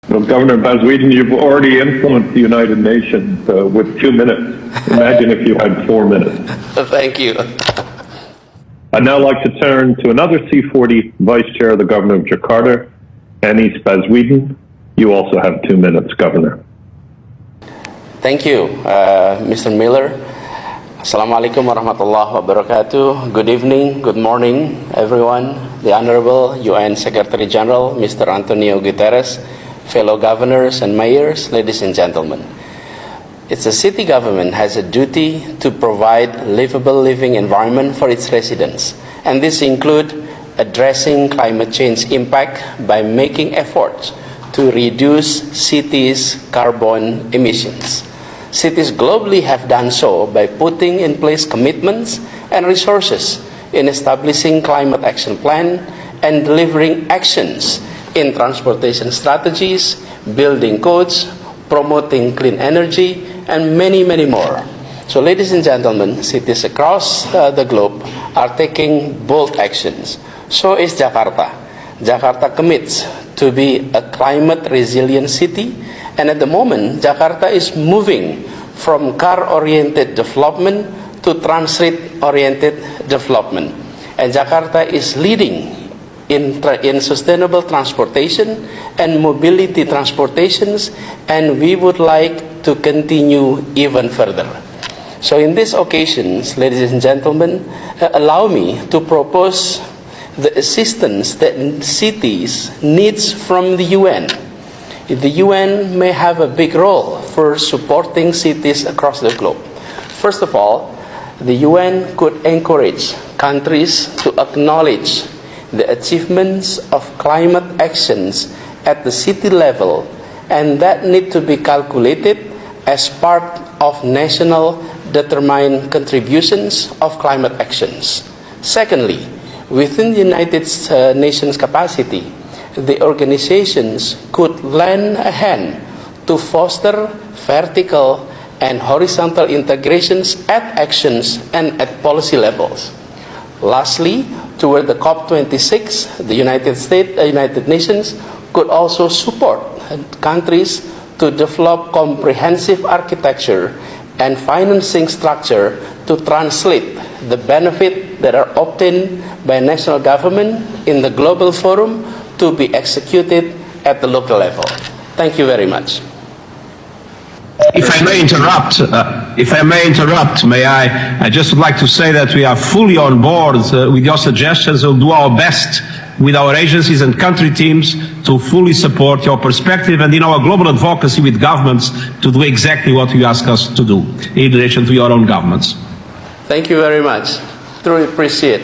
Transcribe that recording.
Well, Governor Baswedan, you've already influenced the United Nations with 2 minutes. Imagine if you had 4 minutes. Thank you. I'd now like to turn to another C40 Vice Chair of the Government of Jakarta, Anies Baswedan. You also have 2 minutes, Governor. Thank you, Mr. Miller. Assalamualaikum warahmatullahi wabarakatuh. Good evening, good morning, everyone. The Honorable UN Secretary General, Mr. Antonio Guterres, fellow governors and mayors, ladies and gentlemen. It's a city government has a duty to provide livable living environment for its residents, and this include addressing climate change impact by making efforts to reduce cities' carbon emissions. Cities globally have done so by putting in place commitments and resources in establishing climate action plan and delivering actions in transportation strategies, building codes, promoting clean energy, and many, many more. So, ladies and gentlemen, cities across the globe are taking bold actions. So is Jakarta. Jakarta commits to be a climate resilient city, and at the moment, Jakarta is moving from car-oriented development to transit-oriented development. And Jakarta is leading in sustainable transportation and mobility transportations, and we would like to continue even further. So in these occasions, ladies and gentlemen, allow me to propose the assistance that cities needs from the UN. The UN may have a big role for supporting cities across the globe. First of all, the UN could encourage countries to acknowledge the achievements of climate actions at the city level, and that need to be calculated as part of national determined contributions of climate actions. Secondly, within the United Nations capacity, the organizations could lend a hand to foster vertical and horizontal integrations at actions and at policy levels. Lastly, toward the COP26, the United Nations could also support countries to develop comprehensive architecture and financing structure to translate the benefit that are obtained by national government in the global forum to be executed at the local level. Thank you very much. If I may interrupt, I just would like to say that we are fully on board with your suggestions. We'll do our best with our agencies and country teams to fully support your perspective and in our global advocacy with governments to do exactly what you ask us to do in relation to your own governments. Thank you very much. Truly appreciate